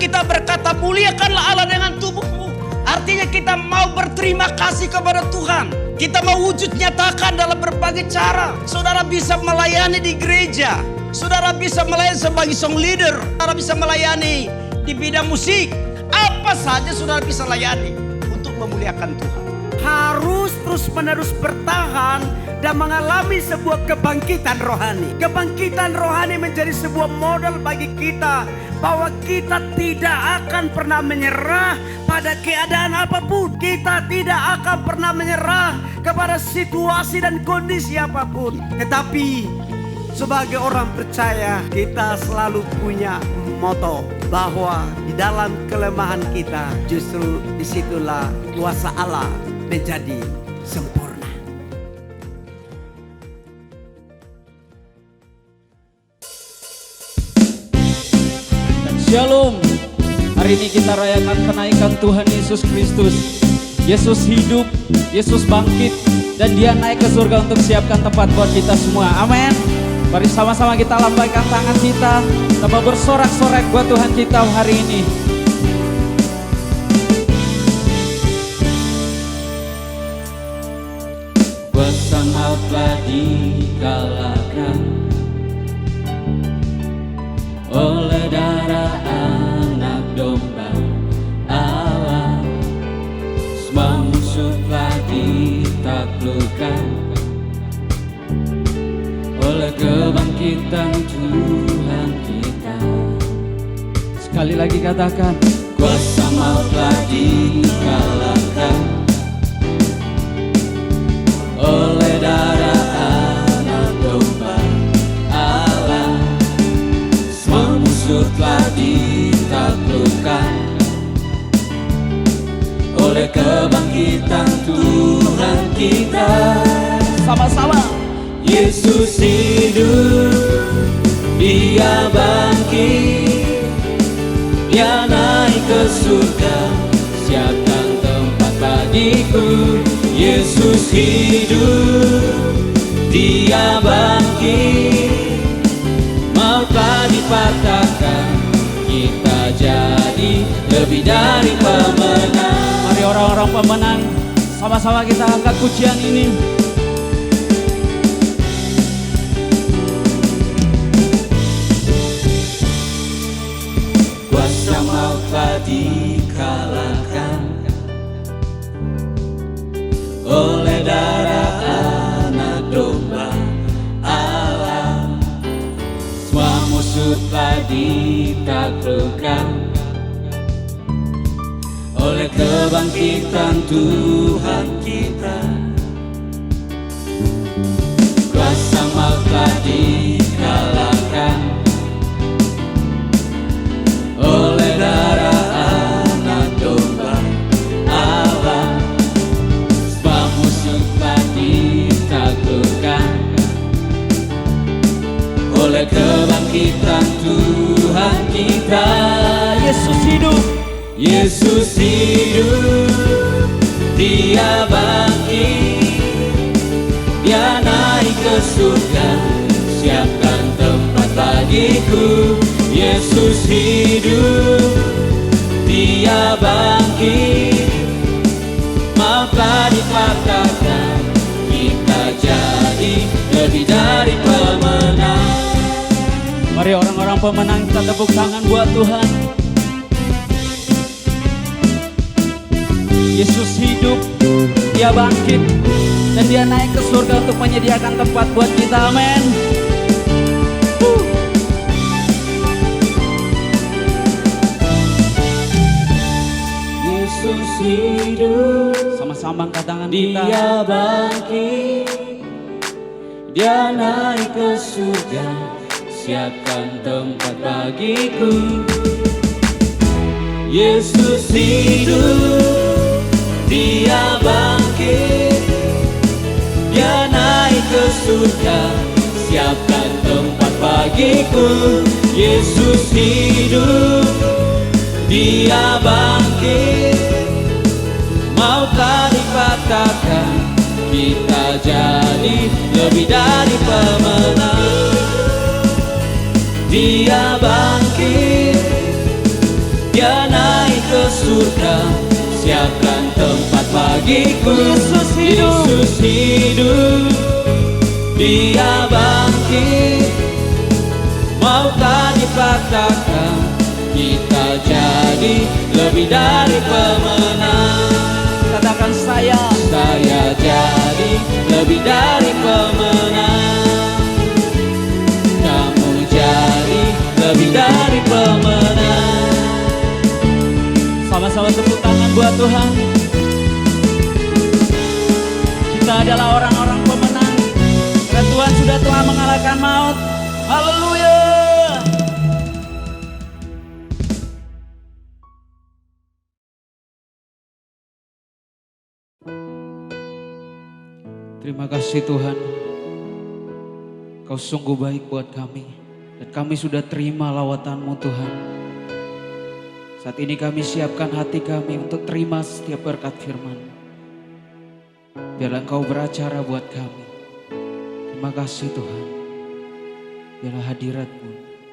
kita berkata, muliakanlah Allah dengan tubuhmu. Artinya kita mau berterima kasih kepada Tuhan. Kita mau wujud nyatakan dalam berbagai cara. Saudara bisa melayani di gereja. Saudara bisa melayani sebagai song leader. Saudara bisa melayani di bidang musik. Apa saja saudara bisa layani untuk memuliakan Tuhan. Harus terus-menerus bertahan dan mengalami sebuah kebangkitan rohani. Kebangkitan rohani menjadi sebuah model bagi kita bahwa kita tidak akan pernah menyerah pada keadaan apapun. Kita tidak akan pernah menyerah kepada situasi dan kondisi apapun. Tetapi sebagai orang percaya, kita selalu punya moto bahwa di dalam kelemahan kita justru disitulah kuasa Allah menjadi sempurna. Shalom. Hari ini kita rayakan kenaikan Tuhan Yesus Kristus. Yesus hidup, Yesus bangkit, dan Dia naik ke surga untuk siapkan tempat buat kita semua. Amin. Mari sama-sama kita lambaikan tangan kita, tambah bersorak-sorak buat Tuhan kita hari ini. Kuasa maut telah dikalahkan oleh darah anak domba Allah. Semua musuh telah ditaklukkan oleh kebangkitan Tuhan kita. Sekali lagi katakan, kuasa maut telah dikalahkan oleh darah anak domba Allah. Semua musuh telah ditaklukkan oleh kebangkitan Tuhan kita. Sama-sama. Yesus hidup, Dia bangkit, Dia naik ke surga, siapkan tempat bagiku. Yesus hidup, Dia bangkit, maut telah dipatahkan, kita jadi lebih dari pemenang. Mari orang-orang pemenang, sama-sama kita angkat pujian ini. Kuasa maut telah dikalahkan oleh darah anak domba Allah. Semua musuh telah ditaklukkan oleh kebangkitan Tuhan kita. Kuasa maut telah dikalahkan oleh darah anak domba Allah. Sebab musuh telah ditaklukkan oleh kebangkitan Tuhan kita. Yesus hidup, Yesus hidup, Dia bangkit, Dia naik ke surga, siapkan tempat bagiku. Yesus hidup, Dia bangkit, maut telah dipatahkan, kita jadi lebih dari pemenang. Mari orang-orang pemenang kita tepuk tangan buat Tuhan. Yesus hidup, Dia bangkit, dan Dia naik ke surga untuk menyediakan tempat buat kita. Amin. Yesus hidup, sama-sama angkat tangan kita. Dia bangkit, Dia naik ke surga, siapkan tempat bagiku. Yesus hidup, Dia bangkit, Dia naik ke surga, siapkan tempat bagiku. Yesus hidup, Dia bangkit, maut telah dipatahkan, kita jadi lebih dari pemenang. Dia bangkit, Dia surga, siapkan tempat bagiku. Yesus hidup, Dia bangkit. Maukah dikatakan kita jadi lebih dari pemenang? Katakan saya jadi lebih dari pemenang. Kamu jadi lebih dari pemenang. Sama-sama tepuk tangan buat Tuhan. Kita adalah orang-orang pemenang, dan Tuhan sudah telah mengalahkan maut. Haleluya. Terima kasih Tuhan, Kau sungguh baik buat kami, dan kami sudah terima lawatan-Mu Tuhan. Saat ini kami siapkan hati kami untuk terima setiap berkat firman. Biarlah Engkau beracara buat kami. Terima kasih Tuhan. Biarlah hadirat-Mu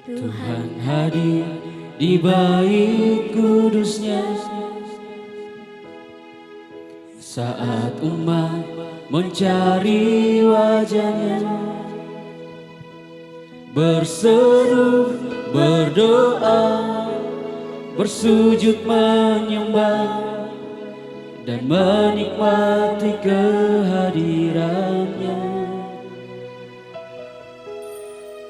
Tuhan hadir di bait kudusnya. Saat umat mencari wajah-Nya, berseru, berdoa, bersujud menyembah, dan menikmati kehadiran-Nya.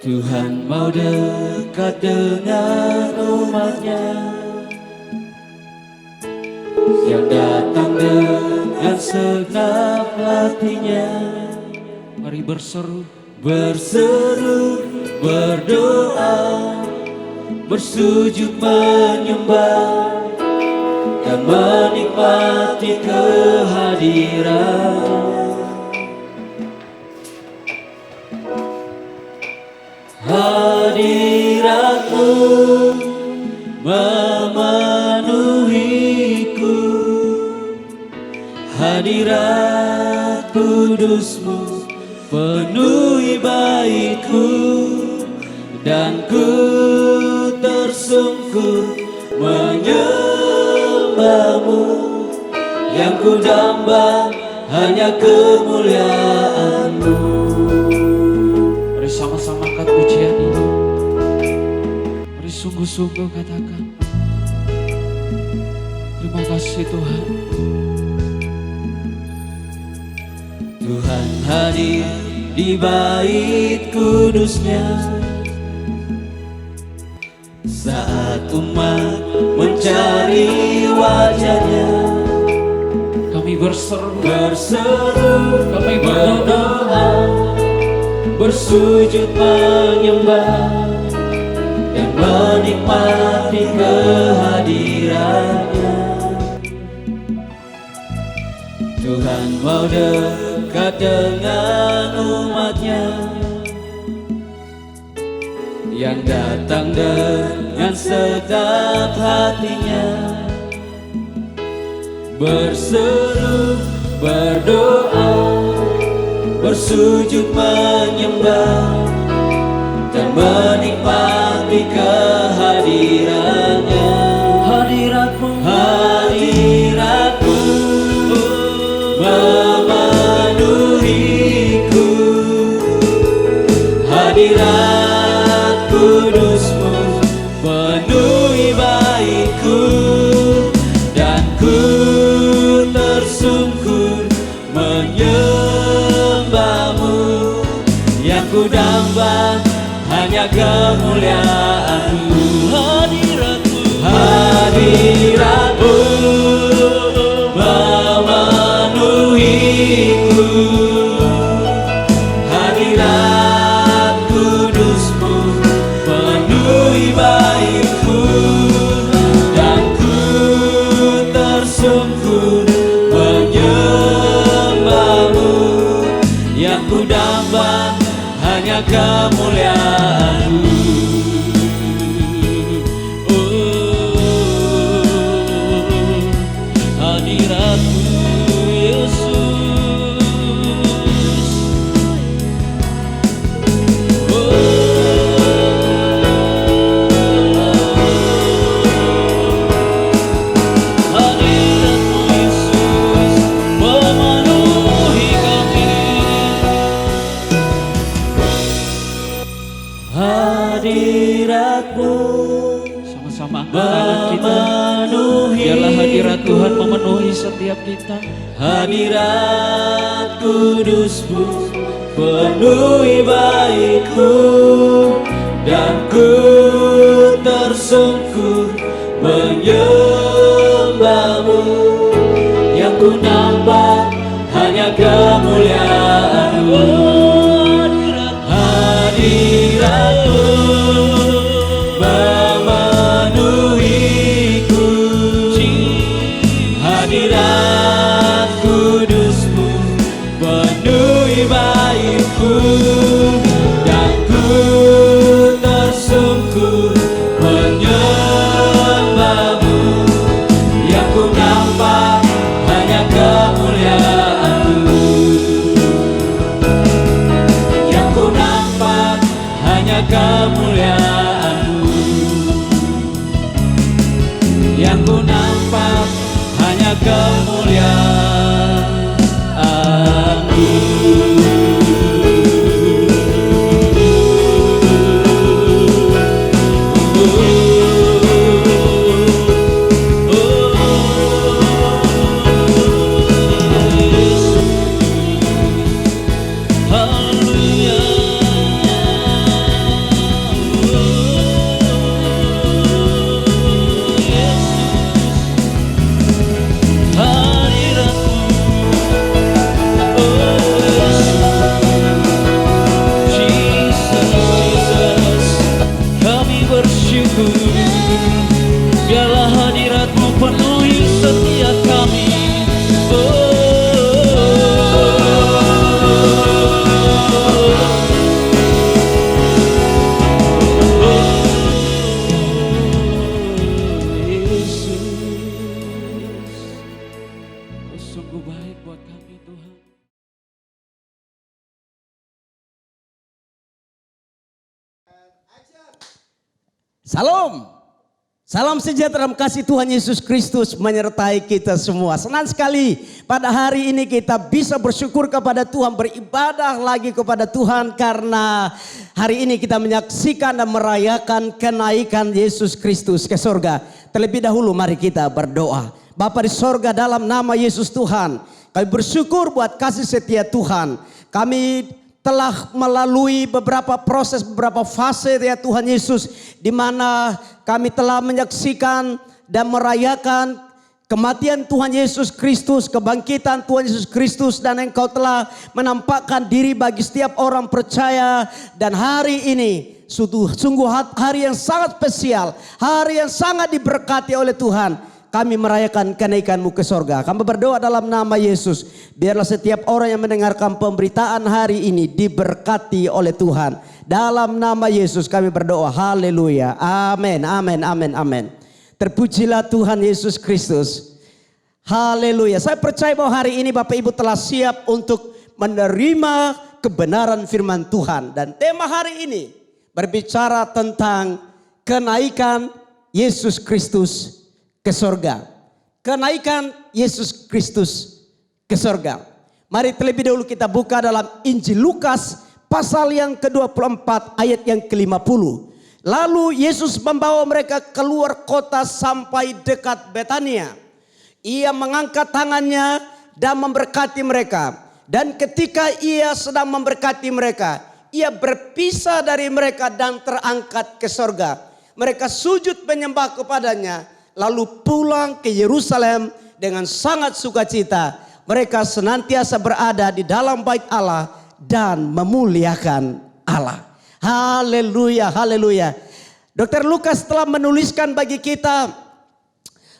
Tuhan mau dekat dengan umat-Nya yang datang dengan segenap hatinya. Mari berseru, berdoa, bersujud menyembah, dan menikmati kehadiran. Hadirat-Mu memenuhiku, hadirat kudus-Mu penuhi baitku, dan ku tersungkur menyembah-Mu. Yang ku damba hanya kemuliaan-Mu. Mari sama-sama angkat pujian ini. Mari sungguh-sungguh katakan, terima kasih Tuhan. Tuhan hadir di bait kudus-Nya. Saat umat mencari wajah-Nya, kami berseru, kami berdoa, bersujud menyembah, dan menikmati kehadiran-Nya. Tuhan mau dekat dengan umat-Nya yang datang dengan segenap hatinya. Berseru, berdoa, bersujud menyembah, dan menikmati kehadiran-Nya. Hadirat-Mu memenuhiku, hadirat kudus-Mu penuhi baitku, dan ku tersungkur menyembah-Mu. Yang ku damba hanya kemuliaan-Mu. Hadirat-Mu memenuhiku, hadirat kudus-Mu penuhi baitku, dan ku tersungkur menyembah-Mu. Yang ku damba hanya kemuliaan-Mu. setiap kita. Hadirat kudusmu penuhi baitku, dan ku tersungkur menyembahmu. Yang ku nampak hanya kemuliaan-Mu. Hadirat-Mu memenuhiku, hadirat kudusmu penuhi baitku, dan ku tersungkur menyembahmu. Yang ku nampak hanya kemuliaan-Mu. Yang ku nampak hanya kemuliaan-Mu. Yang ku nampak hanya kemuliaan-Mu. Biarlah hadirat-Mu penuhi setiap kami. Yesus, Kau sungguh baik buat kami, Tuhan. Salam. Salam sejahtera kasih Tuhan Yesus Kristus menyertai kita semua. Senang sekali pada hari ini kita bisa bersyukur kepada Tuhan, beribadah lagi kepada Tuhan, karena hari ini kita menyaksikan dan merayakan kenaikan Yesus Kristus ke surga. Terlebih dahulu mari kita berdoa. Bapa di sorga, dalam nama Yesus Tuhan, kami bersyukur buat kasih setia Tuhan. Kami telah melalui beberapa proses, beberapa fase ya Tuhan Yesus, di mana kami telah menyaksikan dan merayakan kematian Tuhan Yesus Kristus, kebangkitan Tuhan Yesus Kristus, dan Engkau telah menampakkan diri bagi setiap orang percaya. Dan hari ini sungguh hari yang sangat spesial, hari yang sangat diberkati oleh Tuhan. Kami merayakan kenaikan-Mu ke sorga. Kami berdoa dalam nama Yesus, biarlah setiap orang yang mendengarkan pemberitaan hari ini diberkati oleh Tuhan. Dalam nama Yesus kami berdoa. Haleluya. Amin, amin, amin, amin. Terpujilah Tuhan Yesus Kristus. Haleluya. Saya percaya bahwa hari ini Bapak Ibu telah siap untuk menerima kebenaran firman Tuhan. Dan tema hari ini berbicara tentang kenaikan Yesus Kristus ke sorga. Kenaikan Yesus Kristus ke sorga. Mari terlebih dahulu kita buka dalam Injil Lukas pasal yang ke-24 ayat yang ke-50. Lalu Yesus membawa mereka keluar kota sampai dekat Betania. Ia mengangkat tangannya dan memberkati mereka. Dan ketika ia sedang memberkati mereka, ia berpisah dari mereka dan terangkat ke sorga. Mereka sujud menyembah kepadanya, lalu pulang ke Yerusalem dengan sangat sukacita. Mereka senantiasa berada di dalam bait Allah dan memuliakan Allah. Haleluya, haleluya. Dr. Lukas telah menuliskan bagi kita,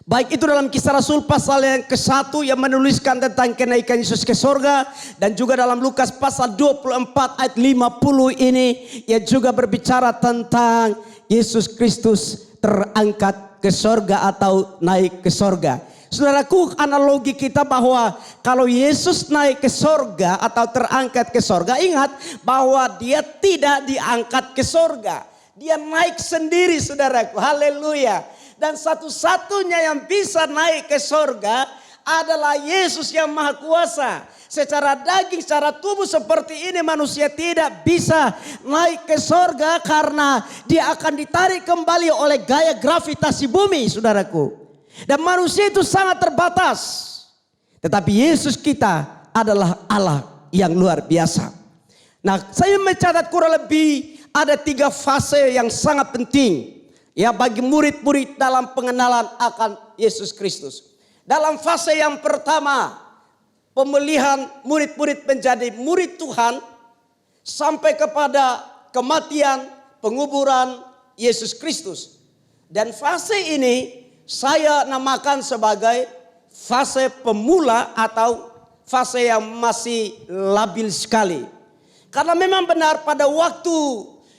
baik itu dalam Kisah Rasul pasal yang ke-1 yang menuliskan tentang kenaikan Yesus ke sorga, dan juga dalam Lukas pasal 24 ayat 50 ini, ia juga berbicara tentang Yesus Kristus terangkat ke sorga atau naik ke sorga. Saudaraku, analogi kita bahwa kalau Yesus naik ke sorga atau terangkat ke sorga, ingat bahwa dia tidak diangkat ke sorga. Dia naik sendiri, saudaraku. Haleluya. Dan satu-satunya yang bisa naik ke sorga adalah Yesus yang Maha Kuasa. Secara daging, secara tubuh seperti ini manusia tidak bisa naik ke sorga karena dia akan ditarik kembali oleh gaya gravitasi bumi, saudaraku. Dan manusia itu sangat terbatas. Tetapi Yesus kita adalah Allah yang luar biasa. Nah, saya mencatat kurang lebih ada 3 fase yang sangat penting ya bagi murid-murid dalam pengenalan akan Yesus Kristus. Dalam fase yang pertama, pemulihan murid-murid menjadi murid Tuhan sampai kepada kematian, penguburan Yesus Kristus. Dan fase ini saya namakan sebagai fase pemula atau fase yang masih labil sekali. Karena memang benar pada waktu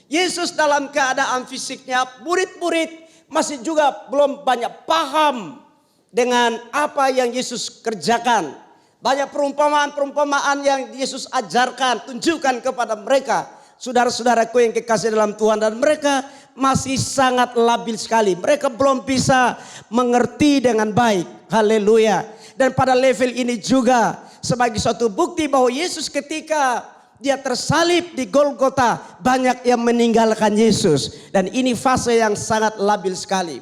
Yesus dalam keadaan fisiknya, murid-murid masih juga belum banyak paham dengan apa yang Yesus kerjakan. Banyak perumpamaan-perumpamaan yang Yesus ajarkan, tunjukkan kepada mereka. Saudara-saudaraku yang kekasih dalam Tuhan, dan mereka masih sangat labil sekali. Mereka belum bisa mengerti dengan baik. Haleluya. Dan pada level ini juga sebagai suatu bukti bahwa Yesus ketika dia tersalib di Golgota, banyak yang meninggalkan Yesus. Dan ini fase yang sangat labil sekali.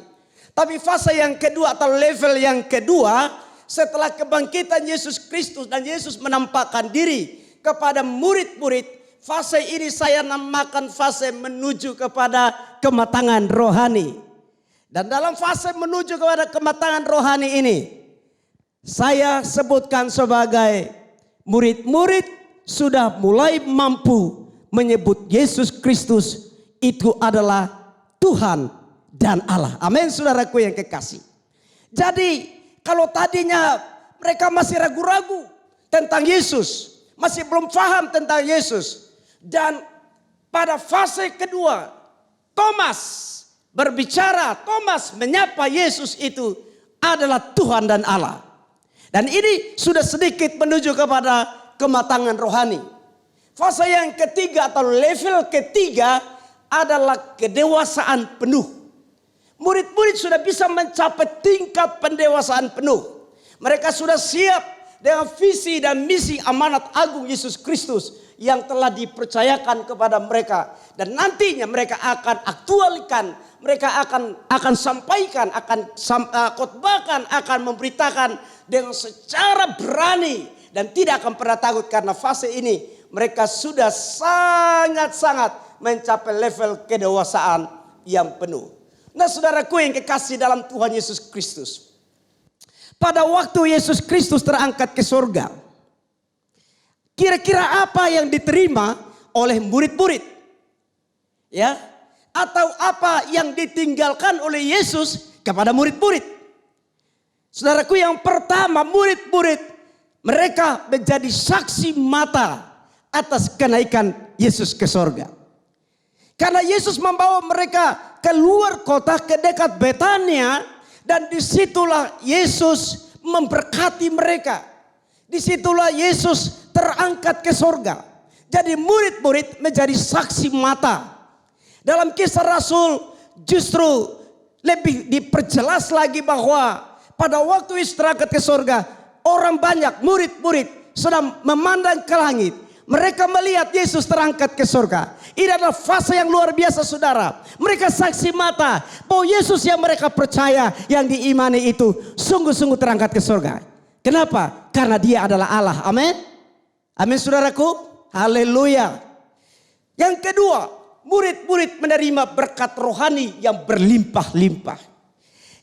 Tapi fase yang kedua atau level yang kedua, setelah kebangkitan Yesus Kristus dan Yesus menampakkan diri kepada murid-murid, fase ini saya namakan fase menuju kepada kematangan rohani. Dan dalam fase menuju kepada kematangan rohani ini, saya sebutkan sebagai murid-murid sudah mulai mampu menyebut Yesus Kristus itu adalah Tuhan dan Allah. Amin, saudaraku yang kekasih. Jadi kalau tadinya mereka masih ragu-ragu tentang Yesus, masih belum paham tentang Yesus, dan pada fase kedua Thomas berbicara, Thomas menyapa Yesus itu adalah Tuhan dan Allah. Dan ini sudah sedikit menuju kepada kematangan rohani. Fase yang ketiga atau level ketiga adalah kedewasaan penuh. Murid-murid sudah bisa mencapai tingkat pendewasaan penuh. Mereka sudah siap dengan visi dan misi amanat agung Yesus Kristus yang telah dipercayakan kepada mereka. Dan nantinya mereka akan aktualkan, mereka akan sampaikan, akan khotbahkan, akan memberitakan dengan secara berani. Dan tidak akan pernah takut karena fase ini mereka sudah sangat-sangat mencapai level kedewasaan yang penuh. Nah, saudaraku yang kekasih dalam Tuhan Yesus Kristus. Pada waktu Yesus Kristus terangkat ke surga, kira-kira apa yang diterima oleh murid-murid? Ya, atau apa yang ditinggalkan oleh Yesus kepada murid-murid? Saudaraku, yang pertama, murid-murid mereka menjadi saksi mata atas kenaikan Yesus ke surga. Karena Yesus membawa mereka keluar kota ke dekat Betania, dan disitulah Yesus memberkati mereka. Disitulah Yesus terangkat ke surga. Jadi murid-murid menjadi saksi mata. Dalam Kisah Rasul justru lebih diperjelas lagi bahwa pada waktu Yesus terangkat ke surga, orang banyak, murid-murid sedang memandang ke langit. Mereka melihat Yesus terangkat ke surga. Ini adalah fase yang luar biasa, saudara. Mereka saksi mata bahwa Yesus yang mereka percaya, yang diimani itu sungguh-sungguh terangkat ke surga. Kenapa? Karena dia adalah Allah. Amin. Amin, saudaraku. Haleluya. Yang kedua, murid-murid menerima berkat rohani yang berlimpah-limpah.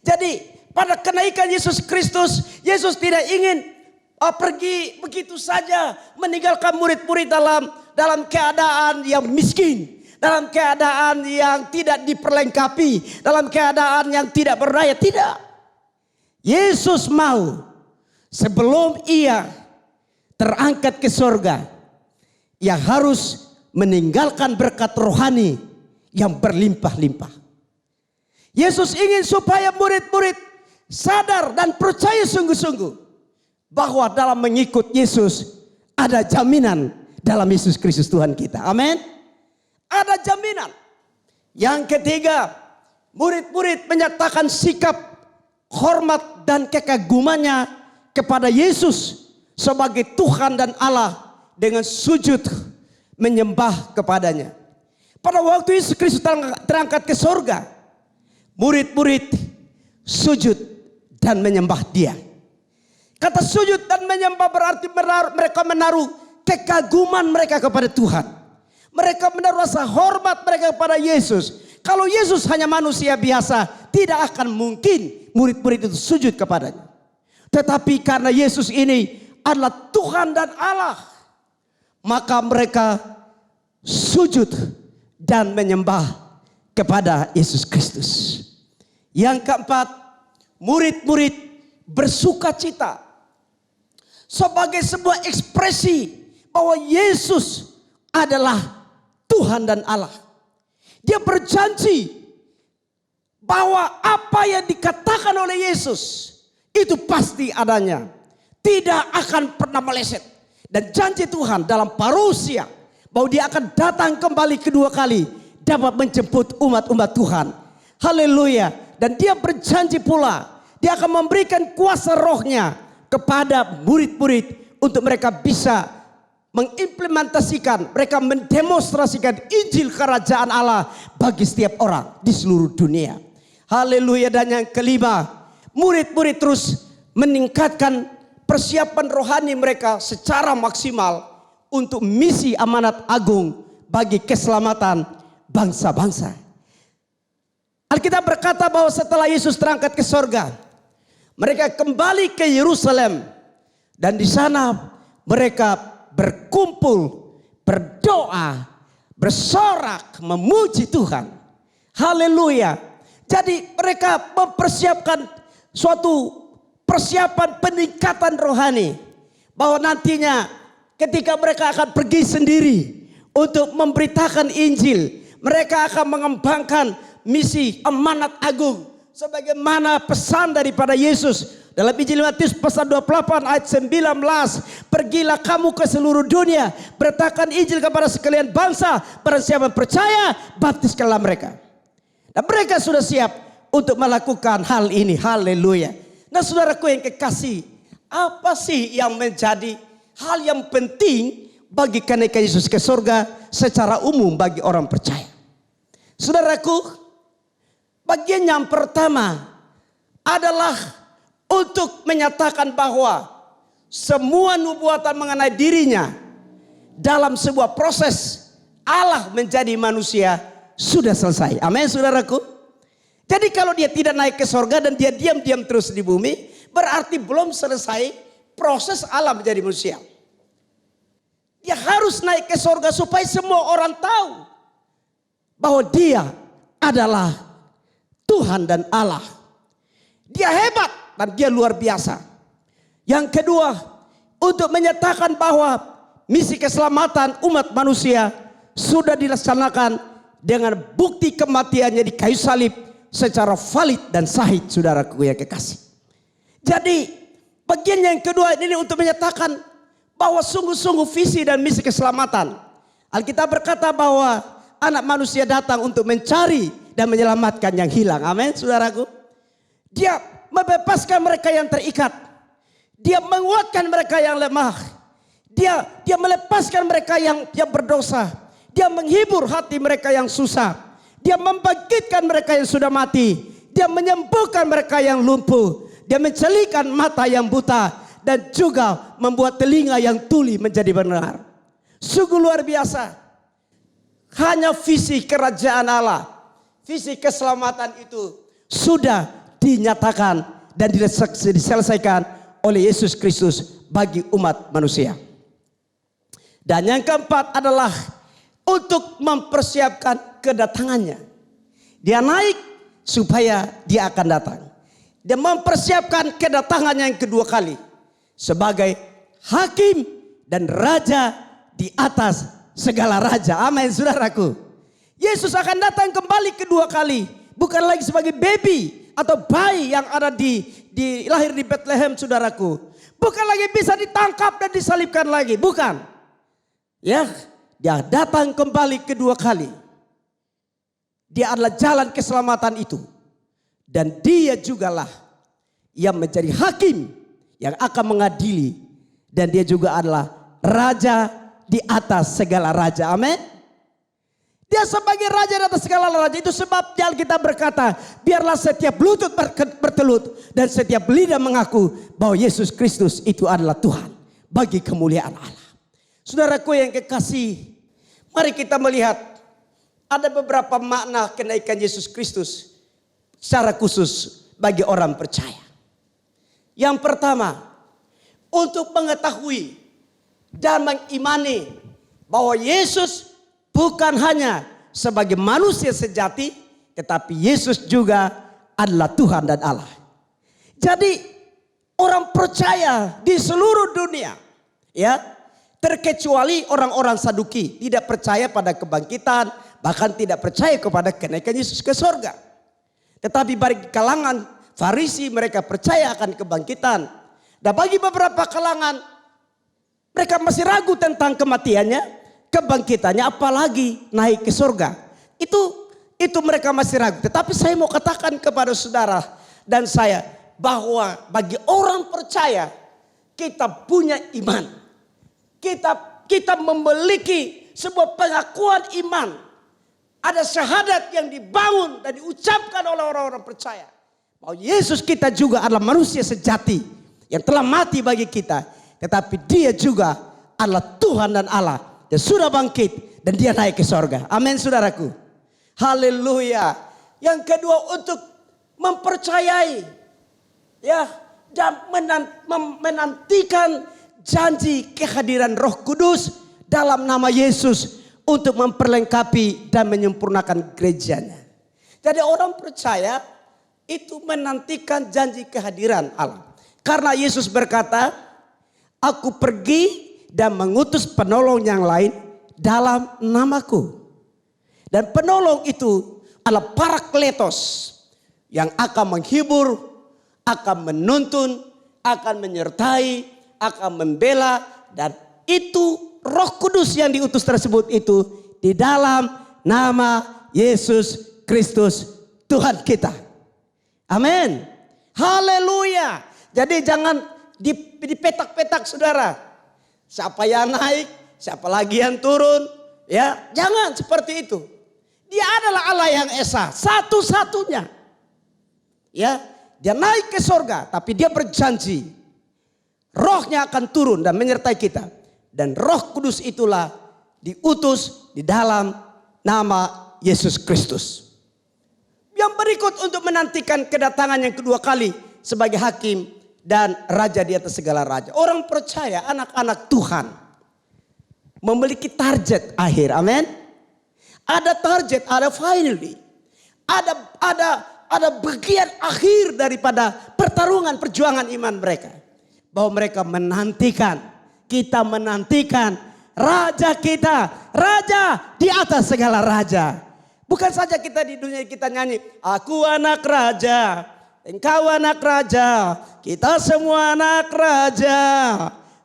Jadi pada kenaikan Yesus Kristus, Yesus tidak ingin pergi begitu saja meninggalkan murid-murid dalam keadaan yang miskin, dalam keadaan yang tidak diperlengkapi, dalam keadaan yang tidak berdaya. Tidak. Yesus mau sebelum ia terangkat ke surga, ia harus meninggalkan berkat rohani yang berlimpah-limpah. Yesus ingin supaya murid-murid sadar dan percaya sungguh-sungguh bahwa dalam mengikut Yesus ada jaminan dalam Yesus Kristus Tuhan kita. Amin. Ada jaminan. Yang ketiga, murid-murid menyatakan sikap hormat dan kekagumannya kepada Yesus sebagai Tuhan dan Allah dengan sujud menyembah kepadanya. Pada waktu Yesus Kristus terangkat ke surga, murid-murid sujud dan menyembah dia. Kata sujud dan menyembah berarti mereka menaruh kekaguman mereka kepada Tuhan. Mereka menaruh rasa hormat mereka kepada Yesus. Kalau Yesus hanya manusia biasa, tidak akan mungkin murid-murid itu sujud kepadanya. Tetapi karena Yesus ini adalah Tuhan dan Allah, maka mereka sujud dan menyembah kepada Yesus Kristus. Yang keempat, murid-murid bersuka cita sebagai sebuah ekspresi bahwa Yesus adalah Tuhan dan Allah. Dia berjanji bahwa apa yang dikatakan oleh Yesus itu pasti adanya, tidak akan pernah meleset. Dan janji Tuhan dalam parousia bahwa dia akan datang kembali kedua kali dapat menjemput umat-umat Tuhan. Haleluya. Dan dia berjanji pula dia akan memberikan kuasa rohnya kepada murid-murid untuk mereka bisa mengimplementasikan, mereka mendemonstrasikan Injil Kerajaan Allah bagi setiap orang di seluruh dunia. Haleluya. Dan yang kelima, murid-murid terus meningkatkan persiapan rohani mereka secara maksimal untuk misi amanat agung bagi keselamatan bangsa-bangsa. Alkitab berkata bahwa setelah Yesus terangkat ke sorga, mereka kembali ke Yerusalem dan di sana mereka berkumpul, berdoa, bersorak, memuji Tuhan. Haleluya. Jadi mereka mempersiapkan suatu persiapan peningkatan rohani, bahwa nantinya ketika mereka akan pergi sendiri untuk memberitakan Injil, mereka akan mengembangkan misi amanat agung sebagaimana pesan daripada Yesus dalam Injil Matius pasal 28 ayat 19. Pergilah kamu ke seluruh dunia, beritakan Injil kepada sekalian bangsa, barang siapa percaya, baptiskanlah mereka. Dan mereka sudah siap untuk melakukan hal ini. Haleluya. Nah saudaraku yang kekasih, apa sih yang menjadi hal yang penting bagi kenaikan Yesus ke surga secara umum bagi orang percaya? Saudaraku, bagian yang pertama adalah untuk menyatakan bahwa semua nubuatan mengenai dirinya dalam sebuah proses Allah menjadi manusia sudah selesai. Amin saudaraku. Jadi kalau dia tidak naik ke sorga dan dia diam-diam terus di bumi, berarti belum selesai proses Allah menjadi manusia. Dia harus naik ke sorga supaya semua orang tahu bahwa dia adalah Tuhan dan Allah. Dia hebat dan dia luar biasa. Yang kedua, untuk menyatakan bahwa misi keselamatan umat manusia sudah dilaksanakan dengan bukti kematiannya di kayu salib secara valid dan sahih, saudaraku yang kekasih. Jadi bagian yang kedua ini untuk menyatakan bahwa sungguh-sungguh visi dan misi keselamatan. Alkitab berkata bahwa anak manusia datang untuk mencari dan menyelamatkan yang hilang. Amin saudaraku. Dia membebaskan mereka yang terikat. Dia menguatkan mereka yang lemah. Dia melepaskan mereka yang berdosa. Dia menghibur hati mereka yang susah. Dia membangkitkan mereka yang sudah mati. Dia menyembuhkan mereka yang lumpuh. Dia mencelikan mata yang buta. Dan juga membuat telinga yang tuli menjadi benar. Sungguh luar biasa. Hanya visi kerajaan Allah, visi keselamatan itu sudah dinyatakan dan diselesaikan oleh Yesus Kristus bagi umat manusia. Dan yang keempat adalah untuk mempersiapkan kedatangannya. Dia naik supaya dia akan datang. Dia mempersiapkan kedatangannya yang kedua kali sebagai hakim dan raja di atas segala raja. Amin saudaraku. Yesus akan datang kembali kedua kali, bukan lagi sebagai baby atau bayi yang ada lahir di Bethlehem, saudaraku. Bukan lagi bisa ditangkap dan disalibkan lagi, bukan. Ya, dia datang kembali kedua kali. Dia adalah jalan keselamatan itu. Dan dia jugalah yang menjadi hakim yang akan mengadili. Dan dia juga adalah raja di atas segala raja. Amin. Dia sebagai raja di atas segala raja. Itu sebabnya Alkitab berkata, biarlah setiap lutut bertelut dan setiap lidah mengaku bahwa Yesus Kristus itu adalah Tuhan bagi kemuliaan Allah. Saudaraku yang kekasih, mari kita melihat ada beberapa makna kenaikan Yesus Kristus secara khusus bagi orang percaya. Yang pertama, untuk mengetahui dan mengimani bahwa Yesus bukan hanya sebagai manusia sejati, tetapi Yesus juga adalah Tuhan dan Allah. Jadi orang percaya di seluruh dunia, ya, terkecuali orang-orang Saduki, tidak percaya pada kebangkitan, bahkan tidak percaya kepada kenaikan Yesus ke surga. Tetapi bagi kalangan Farisi mereka percaya akan kebangkitan. Dan bagi beberapa kalangan mereka masih ragu tentang kematiannya, kebangkitannya, apalagi naik ke surga. Itu mereka masih ragu. Tetapi saya mau katakan kepada saudara dan saya bahwa bagi orang percaya kita punya iman. Kita memiliki sebuah pengakuan iman. Ada syahadat yang dibangun dan diucapkan oleh orang-orang percaya bahwa Yesus kita juga adalah manusia sejati yang telah mati bagi kita, tetapi dia juga adalah Tuhan dan Allah. Dia sudah bangkit dan dia naik ke sorga. Amin saudaraku. Haleluya. Yang kedua, untuk mempercayai, ya, dan menantikan janji kehadiran Roh Kudus dalam nama Yesus untuk memperlengkapi dan menyempurnakan gerejanya. Jadi orang percaya itu menantikan janji kehadiran Allah. Karena Yesus berkata, aku pergi dan mengutus penolong yang lain dalam namaku. Dan penolong itu adalah Parakletos yang akan menghibur, akan menuntun, akan menyertai, akan membela. Dan itu Roh Kudus yang diutus tersebut itu di dalam nama Yesus Kristus Tuhan kita. Amin. Haleluya. Jadi jangan dipetak-petak saudara. Siapa yang naik, siapa lagi yang turun. Ya, jangan seperti itu. Dia adalah Allah yang esa, satu-satunya. Ya, dia naik ke surga, tapi dia berjanji Rohnya akan turun dan menyertai kita. Dan Roh Kudus itulah diutus di dalam nama Yesus Kristus. Yang berikut untuk menantikan kedatangan yang kedua kali sebagai hakim dan raja di atas segala raja. Orang percaya, anak-anak Tuhan, memiliki target akhir. Amin. Ada target, ada finally. Ada bagian akhir daripada pertarungan perjuangan iman mereka. Bahwa mereka menantikan, kita menantikan raja kita, raja di atas segala raja. Bukan saja kita di dunia kita nyanyi, aku anak raja, engkau anak raja, kita semua anak raja.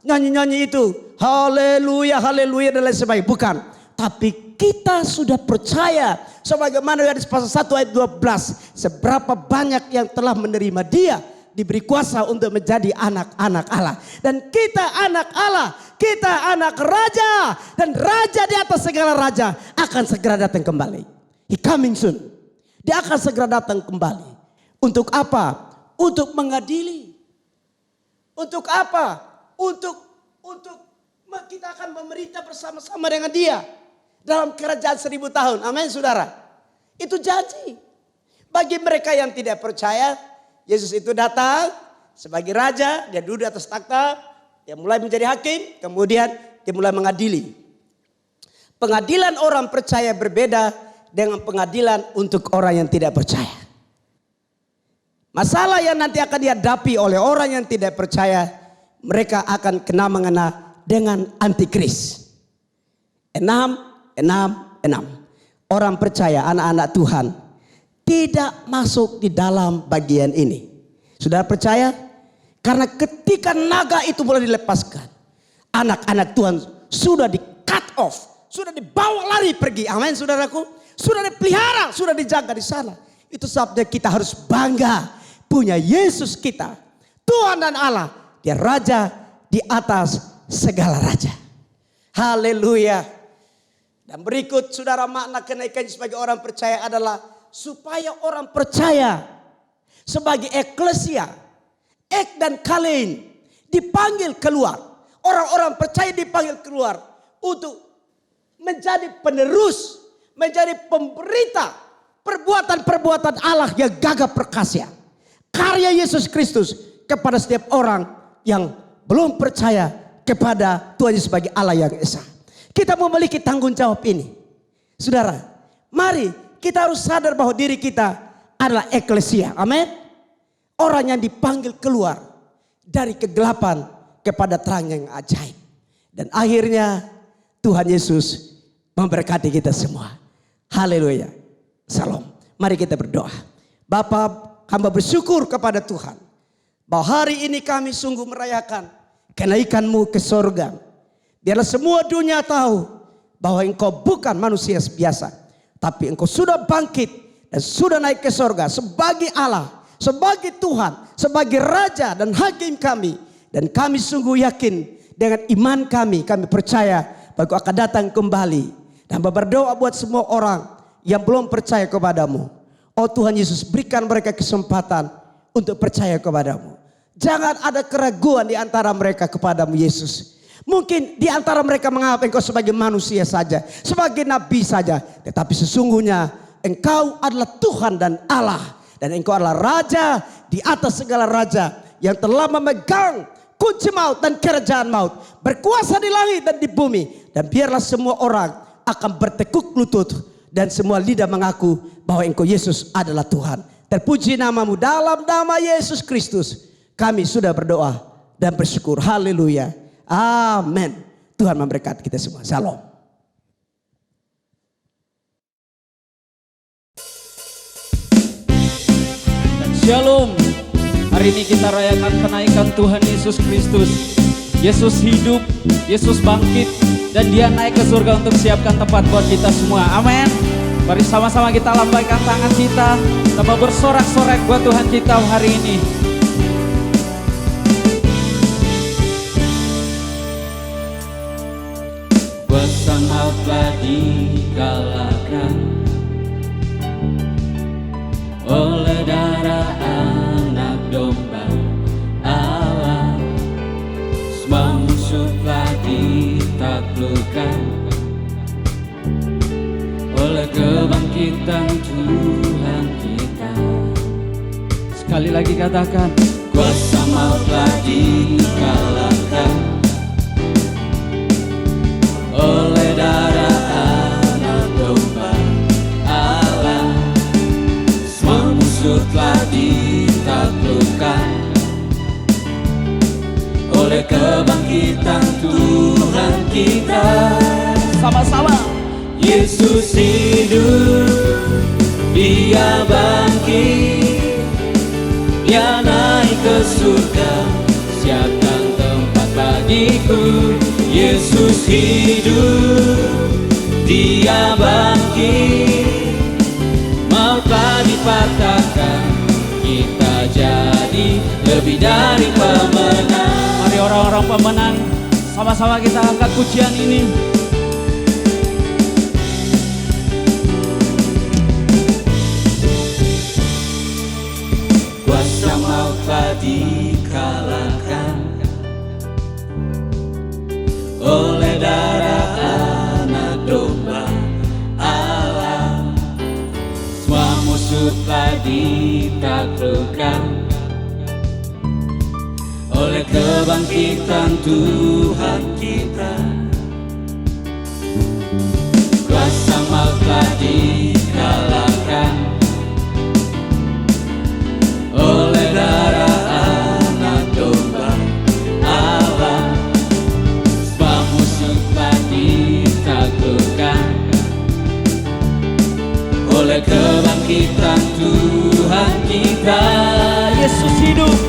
Nyanyi-nyanyi itu, haleluya, haleluya dan lain sebagainya. Bukan, tapi kita sudah percaya sebagaimana di pasal 1 ayat 12, seberapa banyak yang telah menerima dia, diberi kuasa untuk menjadi anak-anak Allah. Dan kita anak Allah, kita anak raja, dan raja di atas segala raja akan segera datang kembali. He coming soon. Dia akan segera datang kembali. Untuk apa? Untuk mengadili. Untuk apa? Untuk kita akan memerintah bersama-sama dengan dia dalam kerajaan 1000 tahun. Amin saudara. Itu janji. Bagi mereka yang tidak percaya, Yesus itu datang sebagai raja, dia duduk di atas takhta, dia mulai menjadi hakim, kemudian dia mulai mengadili. Pengadilan orang percaya berbeda dengan pengadilan untuk orang yang tidak percaya. Masalah yang nanti akan dihadapi oleh orang yang tidak percaya, mereka akan kena mengena dengan antikris. 6. Orang percaya, anak-anak Tuhan, tidak masuk di dalam bagian ini. Sudah percaya? Karena ketika naga itu boleh dilepaskan, anak-anak Tuhan sudah di cut off, sudah dibawa lari pergi. Amin saudaraku. Sudah dipelihara, sudah dijaga di sana. Itu sebabnya kita harus bangga punya Yesus kita, Tuhan dan Allah. Dia raja di atas segala raja. Haleluya. Dan berikut saudara, makna kenaikan sebagai orang percaya adalah supaya orang percaya sebagai eklesia, ek dan kalein, dipanggil keluar. Orang-orang percaya dipanggil keluar untuk menjadi penerus, menjadi pemberita perbuatan-perbuatan Allah yang gagah perkasa. Karya Yesus Kristus kepada setiap orang yang belum percaya kepada Tuhan Yesus sebagai Allah yang esa. Kita memiliki tanggung jawab ini. Saudara, mari kita harus sadar bahwa diri kita adalah eklesia. Amin. Orang yang dipanggil keluar dari kegelapan kepada terang yang ajaib. Dan akhirnya Tuhan Yesus memberkati kita semua. Haleluya. Salam. Mari kita berdoa. Bapa, hamba bersyukur kepada Tuhan bahwa hari ini kami sungguh merayakan kenaikan-Mu ke sorga. Biarlah semua dunia tahu bahwa Engkau bukan manusia biasa, tapi Engkau sudah bangkit dan sudah naik ke sorga sebagai Allah, sebagai Tuhan, sebagai Raja dan Hakim kami. Dan kami sungguh yakin dengan iman kami percaya bahwa Engkau akan datang kembali. Dan berdoa buat semua orang yang belum percaya kepadamu. Oh Tuhan Yesus, berikan mereka kesempatan untuk percaya kepadamu. Jangan ada keraguan di antara mereka kepadamu Yesus. Mungkin di antara mereka menganggap Engkau sebagai manusia saja, sebagai nabi saja. Tetapi sesungguhnya Engkau adalah Tuhan dan Allah. Dan Engkau adalah Raja di atas segala raja yang telah memegang kunci maut dan kerajaan maut. Berkuasa di langit dan di bumi. Dan biarlah semua orang akan bertekuk lutut. Dan semua lidah mengaku bahwa Engkau Yesus adalah Tuhan. Terpuji nama-Mu, dalam nama Yesus Kristus kami sudah berdoa dan bersyukur. Haleluya. Amin. Tuhan memberkati kita semua. Shalom. Shalom. Hari ini kita rayakan kenaikan Tuhan Yesus Kristus. Yesus hidup, Yesus bangkit, dan Dia naik ke surga untuk siapkan tempat buat kita semua. Amin. Mari sama-sama kita lambaikan tangan kita, kita bersorak-sorak buat Tuhan kita hari ini. Kuasa maut telah dikalahkan oleh darah anak domba Allah. Semua musuh telah ditaklukkan oleh kebangkitan Tuhan kita. Sekali lagi katakan, kuasa maut telah dikalahkan oleh darah anak domba Allah. Semua musuh telah ditaklukkan oleh kebangkitan Tuhan kita. sama-sama. Yesus hidup, Dia bangkit, Dia naik ke surga, siapkan tempat bagiku. Yesus hidup, Dia bangkit, mautlah dipatahkan, kita jadi lebih dari pemenang. Mari orang-orang pemenang, sama-sama kita angkat pujian ini. Kuasa maut telah dikalahkan oleh darah anak domba Allah. Semua musuh telah ditaklukkan oleh kebangkitan Tuhan kita. Kuasa maut telah dikalahkan oleh darah anak domba Allah. Sebab musuh telah ditaklukkan oleh kebangkitan Tuhan kita. Yesus hidup,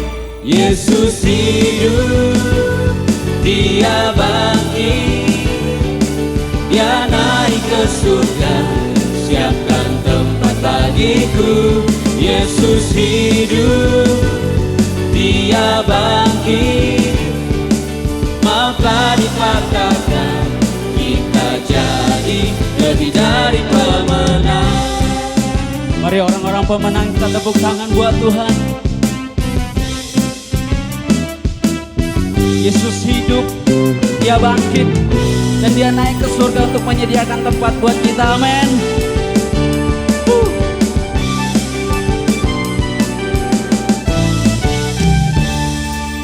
Yesus hidup, Dia bangkit, Dia naik ke surga, siapkan tempat bagiku. Yesus hidup, Dia bangkit, mautlah dipatahkan, kita jadi Mari orang-orang pemenang kita tepuk tangan buat Tuhan. Yesus hidup, dia bangkit, dan dia naik ke surga untuk menyediakan tempat buat kita. Amin.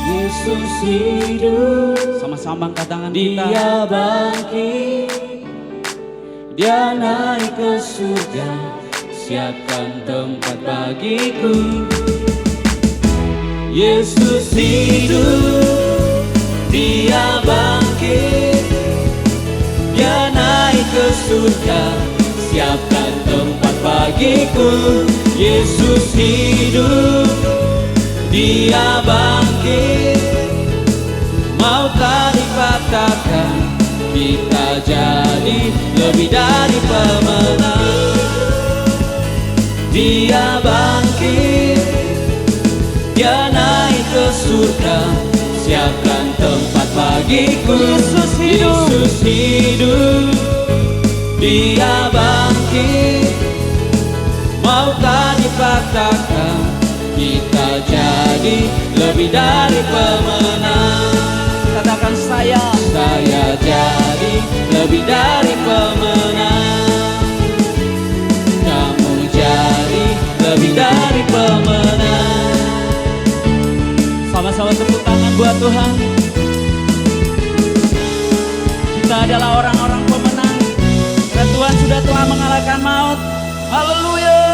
Yesus hidup, Sama-sama angkat tangan kita. dia bangkit, dia naik ke surga, siapkan tempat bagiku. Yesus hidup, dia bangkit, dia naik ke surga, siapkan tempat bagiku. Yesus hidup, dia bangkit, maukah dikatakan kita jadi lebih dari pemenang. Dia bangkit, dia naik ke surga, siapkan tempat bagiku. Yesus hidup, dia bangkit, maukah dikatakan kita jadi lebih dari pemenang. Katakan saya jadi lebih dari pemenang. Kamu jadi lebih dari pemenang. sama-sama tepuk tangan buat Tuhan. Kita adalah orang-orang pemenang, dan Tuhan sudah telah mengalahkan maut. Haleluya.